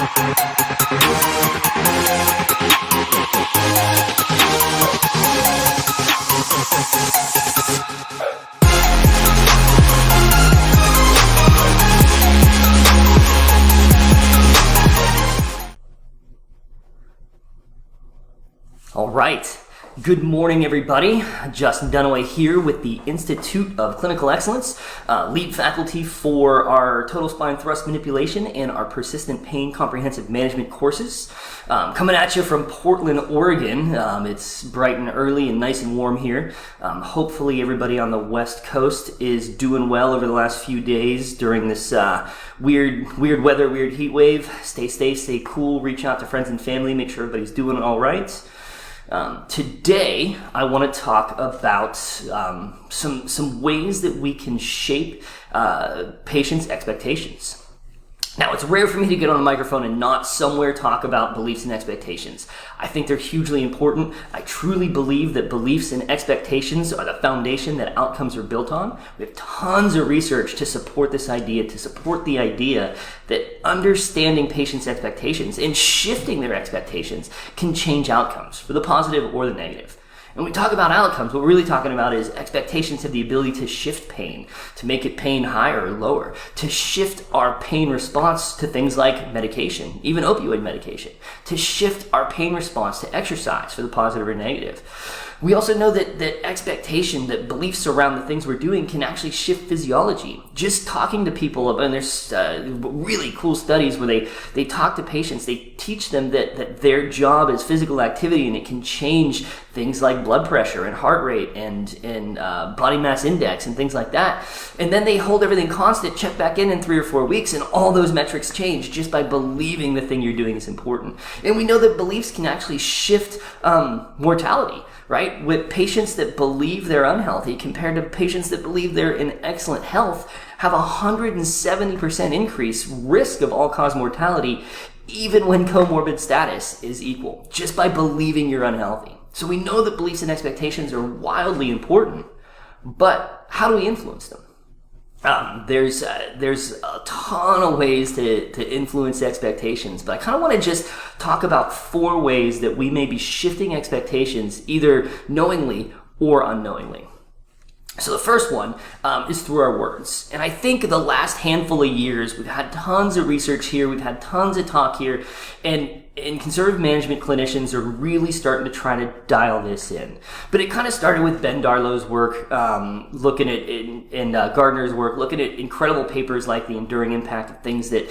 All right. Good morning, everybody. Justin Dunaway here with the Institute of Clinical Excellence, lead faculty for our total spine thrust manipulation and our persistent pain comprehensive management courses. Coming at you from Portland, Oregon. It's bright and early and nice and warm here. Hopefully everybody on the West Coast is doing well over the last few days during this weird weather, weird heat wave. Stay safe, stay cool, reach out to friends and family, make sure everybody's doing all right. Today, I want to talk about some ways that we can shape patients' expectations. Now, it's rare for me to get on a microphone and not somewhere talk about beliefs and expectations. I think they're hugely important. I truly believe that beliefs and expectations are the foundation that outcomes are built on. We have tons of research to support this idea, to support the idea that understanding patients' expectations and shifting their expectations can change outcomes for the positive or the negative. When we talk about outcomes, what we're really talking about is expectations have the ability to shift pain, to make it pain higher or lower, to shift our pain response to things like medication, even opioid medication, to shift our pain response to exercise for the positive or negative. We also know that expectation, that beliefs around the things we're doing can actually shift physiology. Just talking to people about, and there's really cool studies where they talk to patients, they teach them that their job is physical activity and it can change things like blood pressure and heart rate and body mass index and things like that. And then they hold everything constant, check back in 3 or 4 weeks, and all those metrics change just by believing the thing you're doing is important. And we know that beliefs can actually shift mortality, right? With patients that believe they're unhealthy compared to patients that believe they're in excellent health have a 170% increase risk of all-cause mortality even when comorbid status is equal, just by believing you're unhealthy. So we know that beliefs and expectations are wildly important, but how do we influence them? There's a ton of ways to influence expectations, but I kind of want to just talk about 4 ways that we may be shifting expectations either knowingly or unknowingly. So the first one is through our words. And I think the last handful of years, we've had tons of research here, we've had tons of talk here, and conservative management clinicians are really starting to try to dial this in. But it kind of started with Ben Darlow's work, looking at Gardner's work, looking at incredible papers like The Enduring Impact of Things That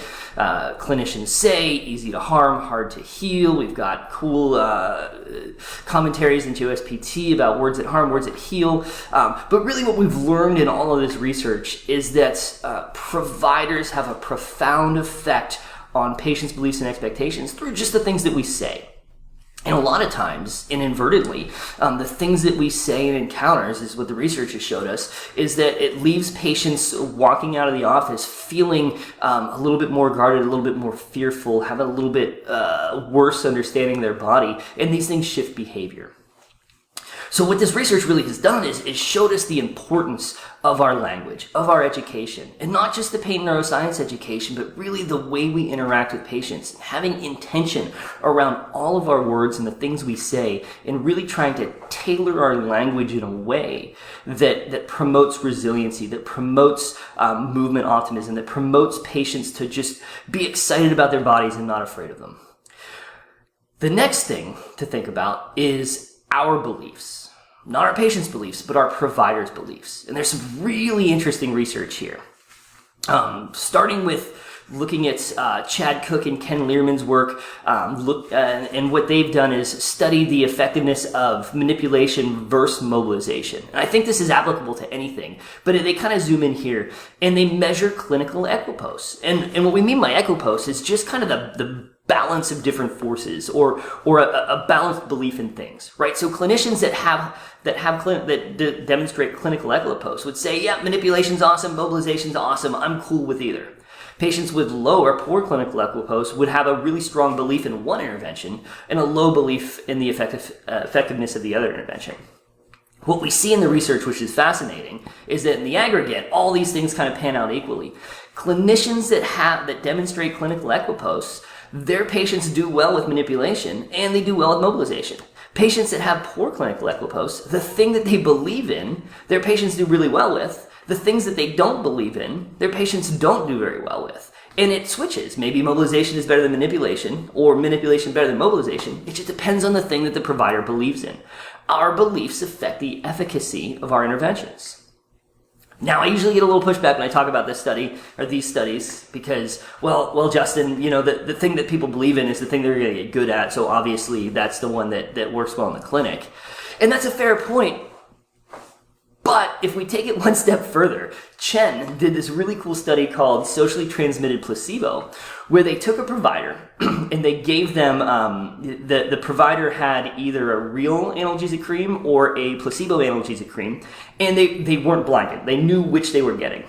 Clinicians Say, Easy to Harm, Hard to Heal. We've got cool commentaries into OSPT about words that harm, words that heal. But really what we've learned in all of this research is that providers have a profound effect on patients' beliefs and expectations through just the things that we say. And a lot of times, inadvertently, the things that we say in encounters, is what the research has showed us, is that it leaves patients walking out of the office feeling a little bit more guarded, a little bit more fearful, have a little bit worse understanding of their body, and these things shift behavior. So what this research really has done is showed us the importance of our language, of our education, and not just the pain neuroscience education, but really the way we interact with patients, having intention around all of our words and the things we say, and really trying to tailor our language in a way that promotes resiliency, that promotes movement optimism, that promotes patients to just be excited about their bodies and not afraid of them. The next thing to think about is our beliefs. Not our patients' beliefs, but our providers' beliefs. And there's some really interesting research here. Starting with looking at Chad Cook and Ken Learman's work, and what they've done is study the effectiveness of manipulation versus mobilization. And I think this is applicable to anything, but they kind of zoom in here and they measure clinical equipoise. And what we mean by equipoise is just kind of the balance of different forces, or a balanced belief in things, right? So clinicians that demonstrate clinical equipoise would say, yeah, manipulation's awesome, mobilization's awesome, I'm cool with either. Patients with low or poor clinical equipoise would have a really strong belief in one intervention and a low belief in the effectiveness of the other intervention. What we see in the research, which is fascinating, is that in the aggregate, all these things kind of pan out equally. Clinicians that demonstrate clinical equipoise their patients do well with manipulation and they do well with mobilization. Patients that have poor clinical equipoise, the thing that they believe in, their patients do really well with. The things that they don't believe in, their patients don't do very well with. And it switches. Maybe mobilization is better than manipulation, or manipulation better than mobilization. It just depends on the thing that the provider believes in. Our beliefs affect the efficacy of our interventions. Now, I usually get a little pushback when I talk about this study, or these studies, because, well, Justin, the thing that people believe in is the thing they're going to get good at, so obviously that's the one that works well in the clinic. And that's a fair point. But if we take it one step further, Chen did this really cool study called socially transmitted placebo, where they took a provider and they gave them, the provider had either a real analgesic cream or a placebo analgesic cream, and they weren't blinded. They knew which they were getting.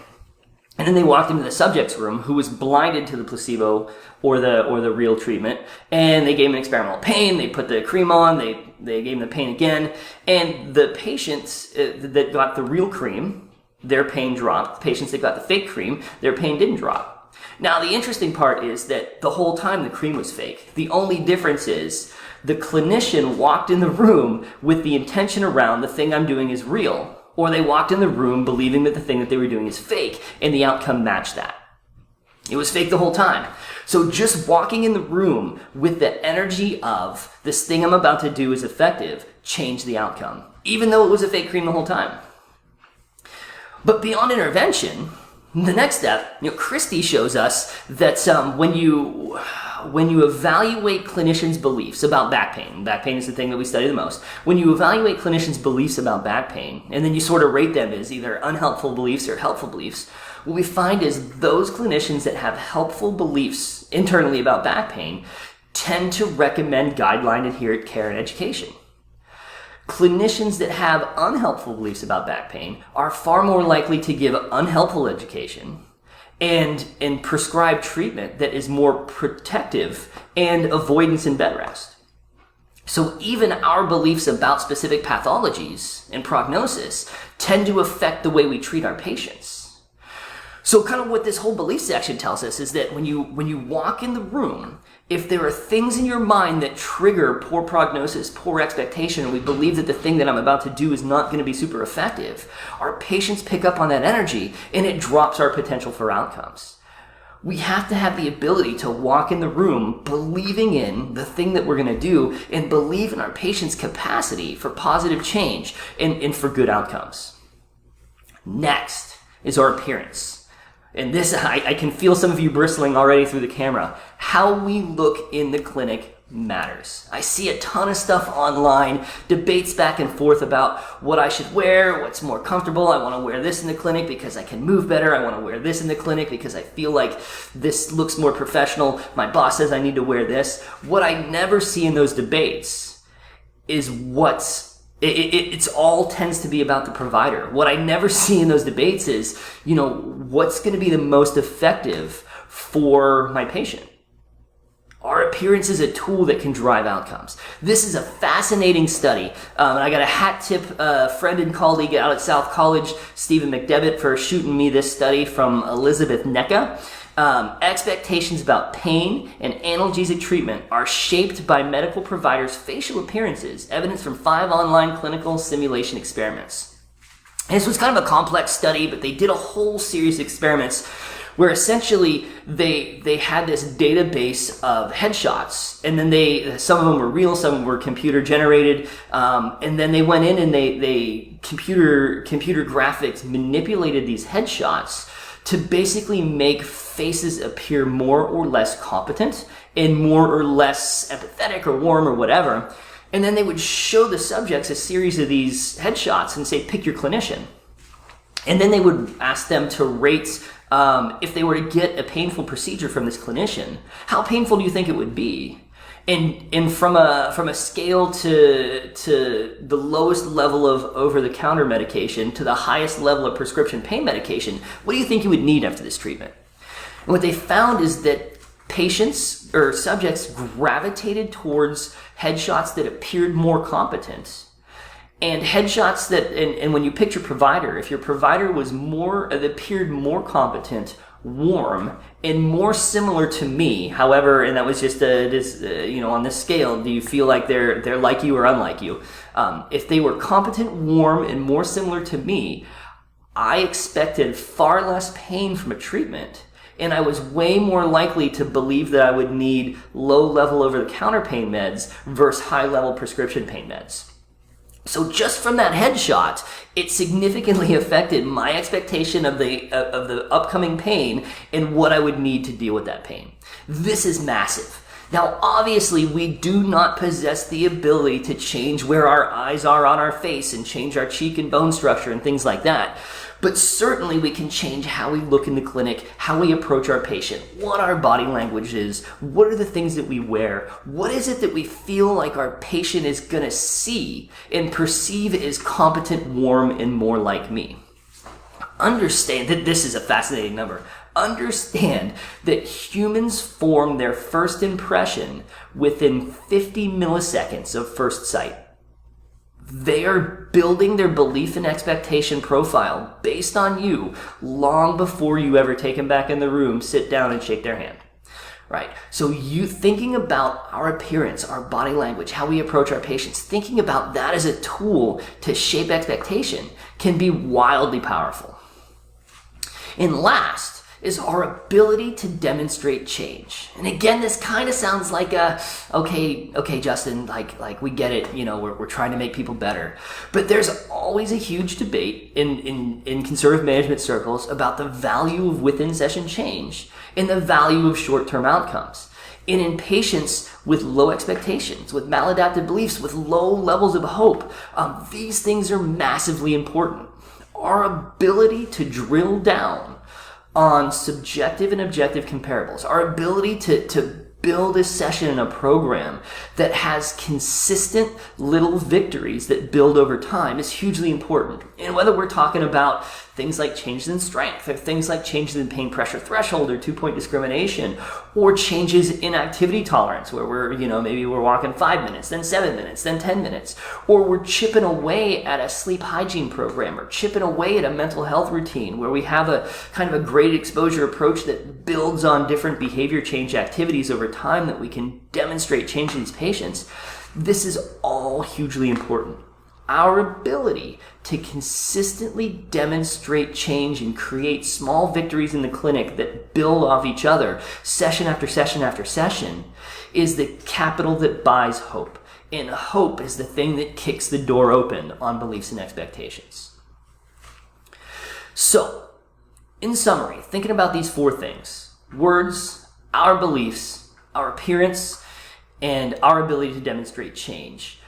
And then they walked into the subject's room, who was blinded to the placebo or the real treatment, and they gave him an experimental pain. They put the cream on. They gave him the pain again, and the patients that got the real cream, their pain dropped. The patients that got the fake cream, their pain didn't drop. Now, the interesting part is that the whole time the cream was fake. The only difference is the clinician walked in the room with the intention around the thing I'm doing is real, or they walked in the room believing that the thing that they were doing is fake, and the outcome matched that. It was fake the whole time. So just walking in the room with the energy of this thing I'm about to do is effective changed the outcome, even though it was a fake cream the whole time. But beyond intervention, the next step, Christy shows us that when you evaluate clinicians' beliefs about back pain is the thing that we study the most. When you evaluate clinicians' beliefs about back pain, and then you sort of rate them as either unhelpful beliefs or helpful beliefs, what we find is those clinicians that have helpful beliefs internally about back pain tend to recommend guideline adherent care and education. Clinicians that have unhelpful beliefs about back pain are far more likely to give unhelpful education and prescribe treatment that is more protective and avoidance in bed rest. So even our beliefs about specific pathologies and prognosis tend to affect the way we treat our patients. So kind of what this whole belief section tells us is that when you walk in the room, if there are things in your mind that trigger poor prognosis, poor expectation, and we believe that the thing that I'm about to do is not going to be super effective, our patients pick up on that energy and it drops our potential for outcomes. We have to have the ability to walk in the room believing in the thing that we're going to do and believe in our patients' capacity for positive change and for good outcomes. Next is our appearance. And this, I can feel some of you bristling already through the camera. How we look in the clinic matters. I see a ton of stuff online, debates back and forth about what I should wear, what's more comfortable. I want to wear this in the clinic because I can move better. I want to wear this in the clinic because I feel like this looks more professional. My boss says I need to wear this. What I never see in those debates is it's all tends to be about the provider. What I never see in those debates is, what's going to be the most effective for my patient. Our appearance is a tool that can drive outcomes. This is a fascinating study. And I got a hat tip friend and colleague out at South College, Stephen McDevitt, for shooting me this study from Elizabeth Necka. Expectations about pain and analgesic treatment are shaped by medical providers' facial appearances, evidence from 5 online clinical simulation experiments. And this was kind of a complex study, but they did a whole series of experiments where essentially they had this database of headshots, and then some of them were real, some of them were computer generated, and then they went in and they computer graphics manipulated these headshots to basically make faces appear more or less competent and more or less empathetic or warm or whatever. And then they would show the subjects a series of these headshots and say, pick your clinician. And then they would ask them to rate, if they were to get a painful procedure from this clinician, how painful do you think it would be? And from a scale to the lowest level of over-the-counter medication to the highest level of prescription pain medication, what do you think you would need after this treatment? And what they found is that patients or subjects gravitated towards headshots that appeared more competent, and headshots that, and when you picked your provider, if your provider was appeared more competent warm, and more similar to me. However, and that was just on this scale, do you feel like they're like you or unlike you? If they were competent, warm, and more similar to me, I expected far less pain from a treatment, and I was way more likely to believe that I would need low-level over-the-counter pain meds versus high-level prescription pain meds. So just from that headshot, it significantly affected my expectation of the upcoming pain and what I would need to deal with that pain. This is massive. Now, obviously, we do not possess the ability to change where our eyes are on our face and change our cheek and bone structure and things like that. But certainly we can change how we look in the clinic, how we approach our patient, what our body language is, what are the things that we wear, what is it that we feel like our patient is going to see and perceive as competent, warm, and more like me. Understand that this is a fascinating number. Understand that humans form their first impression within 50 milliseconds of first sight. They are building their belief and expectation profile based on you long before you ever take them back in the room, sit down, and shake their hand. Right? So you thinking about our appearance, our body language, how we approach our patients, thinking about that as a tool to shape expectation can be wildly powerful. And last is our ability to demonstrate change. And again, this kind of sounds like okay, Justin, like we get it, we're trying to make people better. But there's always a huge debate in conservative management circles about the value of within-session change and the value of short-term outcomes. And in patients with low expectations, with maladaptive beliefs, with low levels of hope, these things are massively important. Our ability to drill down on subjective and objective comparables, our ability to build a session and a program that has consistent little victories that build over time is hugely important. And whether we're talking about things like changes in strength, or things like changes in pain pressure threshold or 2-point discrimination, or changes in activity tolerance where maybe we're walking 5 minutes, then 7 minutes, then 10 minutes, or we're chipping away at a sleep hygiene program or chipping away at a mental health routine where we have a kind of a graded exposure approach that builds on different behavior change activities over time that we can demonstrate change in these patients. This is all hugely important. Our ability to consistently demonstrate change and create small victories in the clinic that build off each other, session after session after session, is the capital that buys hope. And hope is the thing that kicks the door open on beliefs and expectations. So, in summary, thinking about these 4 things: words, our beliefs, our appearance, and our ability to demonstrate change.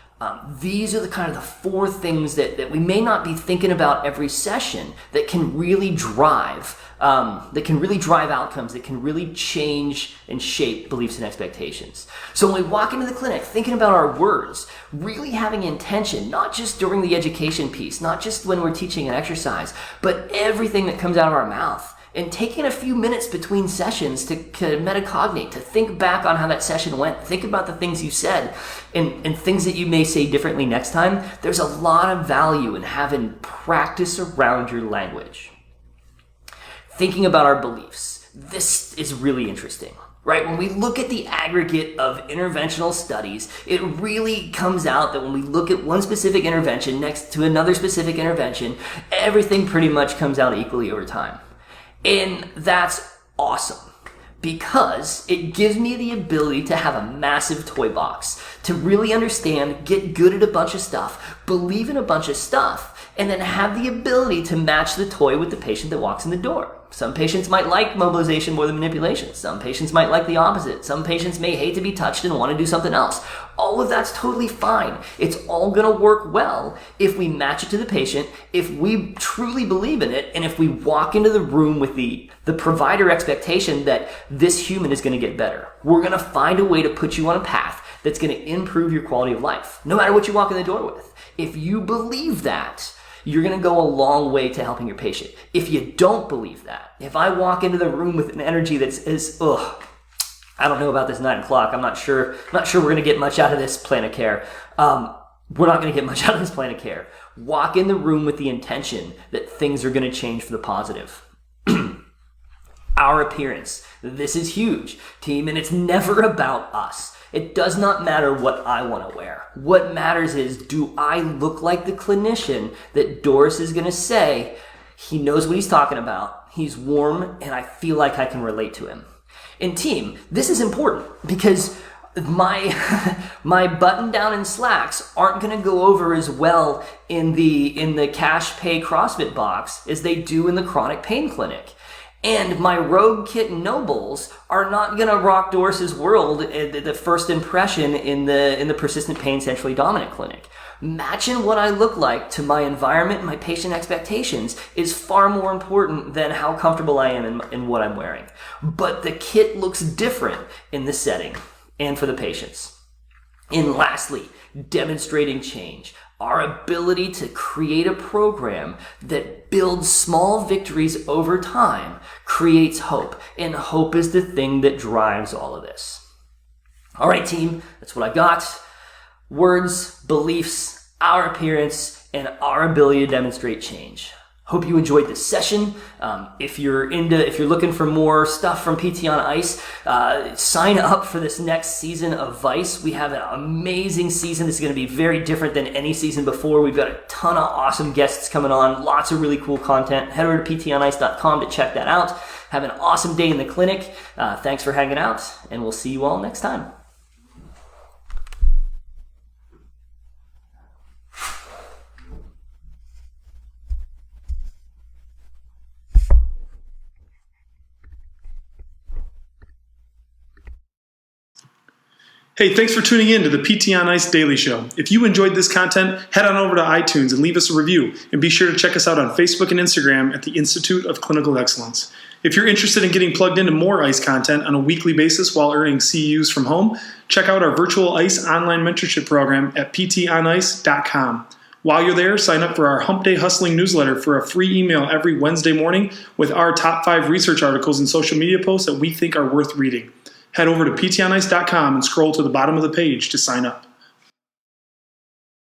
These are the kind of the 4 things that we may not be thinking about every session that can really drive outcomes, that can really change and shape beliefs and expectations. So when we walk into the clinic, thinking about our words, really having intention, not just during the education piece, not just when we're teaching an exercise, but everything that comes out of our mouth. And taking a few minutes between sessions to metacognate, to think back on how that session went, think about the things you said and things that you may say differently next time. There's a lot of value in having practice around your language. Thinking about our beliefs. This is really interesting, right? When we look at the aggregate of interventional studies, it really comes out that when we look at one specific intervention next to another specific intervention, everything pretty much comes out equally over time. And that's awesome because it gives me the ability to have a massive toy box, to really understand, get good at a bunch of stuff, believe in a bunch of stuff, and then have the ability to match the toy with the patient that walks in the door. Some patients might like mobilization more than manipulation. Some patients might like the opposite. Some patients may hate to be touched and want to do something else. All of that's totally fine. It's all going to work well if we match it to the patient, if we truly believe in it, and if we walk into the room with the provider expectation that this human is going to get better. We're going to find a way to put you on a path that's going to improve your quality of life, no matter what you walk in the door with. If you believe that, you're going to go a long way to helping your patient. If you don't believe that, if I walk into the room with an energy that's I don't know about this 9 o'clock. I'm not sure we're going to get much out of this plan of care. We're not going to get much out of this plan of care. Walk in the room with the intention that things are going to change for the positive. Our appearance. This is huge, team, and it's never about us. It does not matter what I want to wear. What matters is, do I look like the clinician that Doris is going to say, he knows what he's talking about, he's warm, and I feel like I can relate to him. And team, this is important because my button down and slacks aren't going to go over as well in the cash pay CrossFit box as they do in the chronic pain clinic. And my Rogue Kitten Nobles are not going to rock Doris's world at the first impression in the persistent pain centrally dominant clinic. Matching what I look like to my environment and my patient expectations is far more important than how comfortable I am in what I'm wearing. But the kit looks different in the setting and for the patients. And lastly, demonstrating change. Our ability to create a program that builds small victories over time creates hope. And hope is the thing that drives all of this. All right, team, that's what I got. Words, beliefs, our appearance, and our ability to demonstrate change. Hope you enjoyed this session. If you're looking for more stuff from PT on Ice, sign up for this next season of Vice. We have an amazing season. This is going to be very different than any season before. We've got a ton of awesome guests coming on, lots of really cool content. Head over to ptonice.com to check that out. Have an awesome day in the clinic. Thanks for hanging out, and we'll see you all next time. Hey, thanks for tuning in to the PT on Ice Daily Show. If you enjoyed this content, head on over to iTunes and leave us a review. And be sure to check us out on Facebook and Instagram at the Institute of Clinical Excellence. If you're interested in getting plugged into more ICE content on a weekly basis while earning CEUs from home, check out our virtual ICE online mentorship program at ptonice.com. While you're there, sign up for our Hump Day Hustling newsletter for a free email every Wednesday morning with our top 5 research articles and social media posts that we think are worth reading. Head over to ptonice.com and scroll to the bottom of the page to sign up.